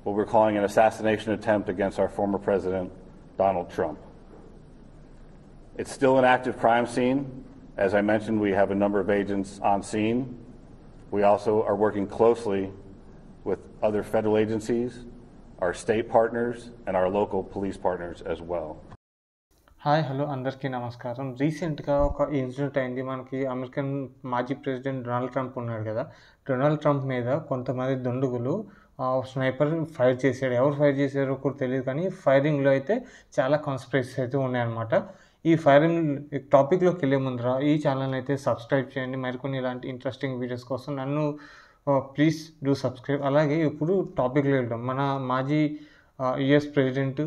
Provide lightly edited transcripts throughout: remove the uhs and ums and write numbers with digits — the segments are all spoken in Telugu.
what we're calling an assassination attempt against our former president, Donald Trump. It's still an active crime scene. As I mentioned, we have a number of agents on scene. We also are working closely with other federal agencies, our state partners, and our local police partners as well. Hi hello అందరికీ నమస్కారం. రీసెంట్గా ఒక ఇన్సిడెంట్ అయింది. మనకి అమెరికన్ మాజీ ప్రెసిడెంట్ డొనాల్డ్ ట్రంప్ ఉన్నాడు కదా, డొనాల్డ్ ట్రంప్ మీద కొంతమంది దుండగులు స్నైపర్ ఫైర్ చేశాడు. ఎవరు ఫైర్ చేశారో కూడా తెలియదు, కానీ ఫైరింగ్లో అయితే చాలా కాన్స్పిరసీస్ అయితే ఉన్నాయన్నమాట. ఈ ఫైరింగ్ టాపిక్లోకి వెళ్ళే ముందర ఈ ఛానల్ అయితే సబ్స్క్రైబ్ చేయండి. మరికొన్ని ఇలాంటి ఇంట్రెస్టింగ్ వీడియోస్ కోసం నన్ను ప్లీజ్ డూ సబ్స్క్రైబ్. అలాగే ఇప్పుడు టాపిక్లో వెళ్దాం. మన మాజీ యుఎస్ ప్రెసిడెంట్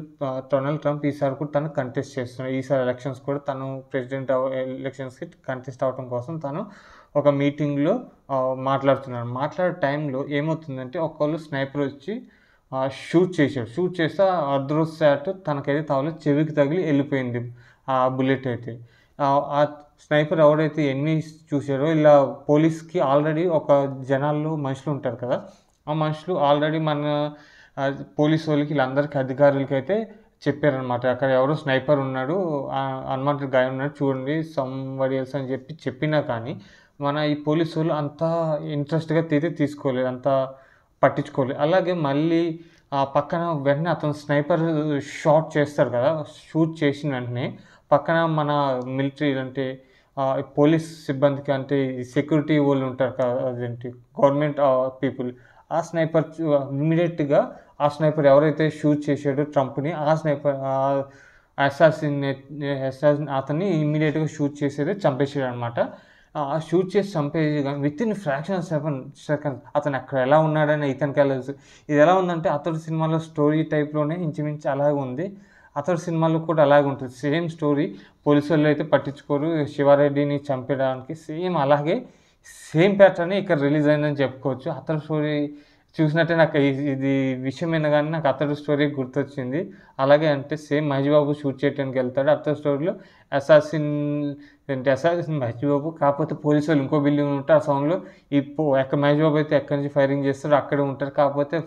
డొనాల్డ్ ట్రంప్ ఈసారి కూడా తను కంటెస్ట్ చేస్తున్నాడు. ఈసారి ఎలక్షన్స్ కూడా తను ప్రెసిడెంట్ ఎలక్షన్స్కి కంటెస్ట్ అవ్వడం కోసం తను ఒక మీటింగ్లో మాట్లాడుతున్నాడు. మాట్లాడే టైంలో ఏమవుతుందంటే ఒకళ్ళు స్నైపర్ వచ్చి షూట్ చేస్తే అదృశ్యాట్ తనకైతే తవల చెవికి తగిలి వెళ్ళిపోయింది ఆ బుల్లెట్ అయితే. ఆ స్నైపర్ ఎవడైతే ఎన్ని చూసారో, ఇలా పోలీస్కి ఆల్రెడీ ఒక జనాల్లో మనుషులు ఉంటారు కదా, ఆ మనుషులు ఆల్రెడీ మన పోలీసు వాళ్ళకి వీళ్ళందరికీ అధికారులకి అయితే చెప్పారనమాట, అక్కడ ఎవరో స్నైపర్ ఉన్నాడు, అన్వాంటెడ్ గాయ ఉన్నాడు చూడండి, సంబడి ఎల్స్ అని చెప్పినా కానీ మన ఈ పోలీసు వాళ్ళు అంత ఇంట్రెస్ట్గా తీసుకోలేదు, అంత పట్టించుకోలేదు. అలాగే మళ్ళీ పక్కన వెంటనే అతను స్నైపర్ షాట్ చేస్తారు కదా, షూట్ చేసిన వెంటనే పక్కన మన మిలిటరీ అంటే పోలీస్ సిబ్బందికి అంటే సెక్యూరిటీ వాళ్ళు ఉంటారు కదా, అదేంటి గవర్నమెంట్ పీపుల్, ఆ స్నైపర్ ఇమ్మీడియట్గా ఆ స్నైపర్ ఎవరైతే షూట్ చేశాడో ట్రంప్ని, ఆ స్నైపర్ అసాసిన్ అతన్ని ఇమ్మీడియట్గా షూట్ చేసేది చంపేసాడు అనమాట. ఆ షూట్ చేసి చంపేసి with in fraction of seconds అతను అక్కడ ఎలా ఉన్నాడని ఇతనికి వెళ్ళదు. ఇది ఎలా ఉందంటే అతడు సినిమాలో స్టోరీ టైప్లోనే ఇంచుమించు అలాగే ఉంది. అతడు సినిమాలో కూడా అలాగే ఉంటుంది, సేమ్ స్టోరీ. పోలీసు వాళ్ళు అయితే పట్టించుకోరు, శివారెడ్డిని చంపడానికి సేమ్ అలాగే సేమ్ ప్యాటర్న్ ఇక్కడ రిలీజ్ అయిందని చెప్పుకోవచ్చు. అతడు స్టోరీ చూసినట్టే నాకు ఇది విషయం వినగానే నాకు అతడు స్టోరీ గుర్తొచ్చింది. అలాగే అంటే సేమ్ మహేష్ బాబు షూట్ చేయడానికి వెళ్తాడు, అతడి స్టోరీలో అసాసిన్ మహేష్ బాబు, కాకపోతే పోలీసు వాళ్ళు ఇంకో బిల్డింగ్ ఉంటారు, ఆ సౌండ్లో ఎక్కడ మహేష్ బాబు అయితే ఎక్కడి నుంచి ఫైరింగ్ చేస్తారో అక్కడే ఉంటారు, కాకపోతే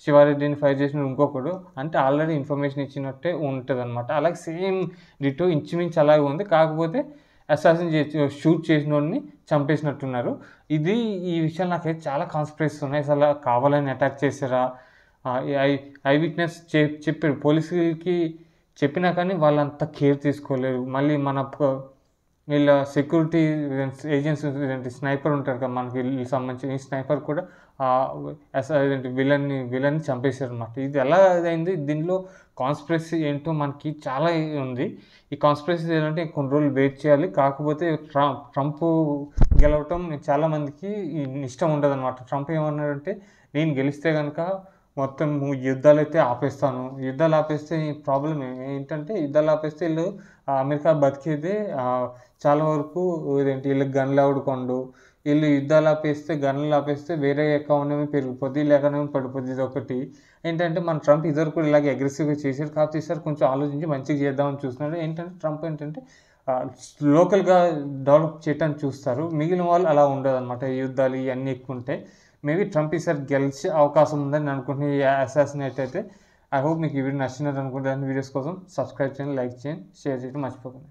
శివారెడ్డిని ఫైర్ చేసిన ఇంకొకడు, అంటే ఆల్రెడీ ఇన్ఫర్మేషన్ ఇచ్చినట్టే ఉంటుంది అనమాట. అలాగే సేమ్ డిటో ఇంచుమించు అలాగే ఉంది, కాకపోతే అసాసిన్ షూట్ చేసిన వాడిని చంపేసినట్టున్నారు. ఈ విషయాలు నాకైతే చాలా కాన్స్పిరసీస్ ఉన్నాయి. అసలు కావాలని అటాక్ చేశారా, ఐ విట్నెస్ చెప్పాడు, పోలీసులకి చెప్పినా కానీ వాళ్ళంతా కేర్ తీసుకోలేరు. మళ్ళీ మన వీళ్ళ సెక్యూరిటీ ఏజెన్సీ స్నైపర్ ఉంటారు కదా మనకి వీళ్ళకి సంబంధించిన, ఈ స్నైపర్ కూడా విలన్ని చంపేశారు అనమాట. ఇది ఎలా అయింది, దీనిలో కాన్స్పిరసీ ఏంటో మనకి చాలా ఉంది. ఈ కాన్స్పిరసీ ఏంటంటే కొన్ని రోజులు వెయిట్ చేయాలి. కాకపోతే ట్రంప్ గెలవటం చాలామందికి ఇష్టం ఉండదు అనమాట. ట్రంప్ ఏమన్నాడంటే, నేను గెలిస్తే కనుక మొత్తం యుద్ధాలు అయితే ఆపేస్తాను, యుద్ధాలు ఆపేస్తే ప్రాబ్లం ఏంటంటే, యుద్ధాలు ఆపేస్తే వీళ్ళు అమెరికా బతికేదే చాలా వరకు వీళ్ళకి గన్లు ఆడుకోండు, వీళ్ళు యుద్ధాలు ఆపేస్తే గన్నులు ఆపేస్తే వేరే ఎకానమీ పెరిగిపోద్ది, వీళ్ళ ఎకానమీ పడిపోద్ది. ఇది ఒకటి ఏంటంటే, మన ట్రంప్ ఇద్దరు కూడా ఇలాగే అగ్రెసివ్గా చేశారు, కాకపోతే ఈసారి కొంచెం ఆలోచించి మంచిగా చేద్దామని చూస్తున్నాడు. ఏంటంటే ట్రంప్ ఏంటంటే లోకల్గా డెవలప్ చేయడానికి చూస్తారు, మిగిలిన వాళ్ళు అలా ఉండదు అనమాట. యుద్ధాలు ఇవన్నీ ఎక్కువ ఉంటాయి. మేబీ ట్రంప్ ఈసారి గెలిచే అవకాశం ఉందని అనుకుంటున్నాను ఈ అసాసినేట్ అయితే. ఐ హోప్ మీకు ఈ వీడియో నచ్చినట్టు అనుకుంటాను. వీడియోస్ కోసం సబ్స్క్రైబ్ చేయండి, లైక్ చేయండి, షేర్ చేయడం మర్చిపోకండి.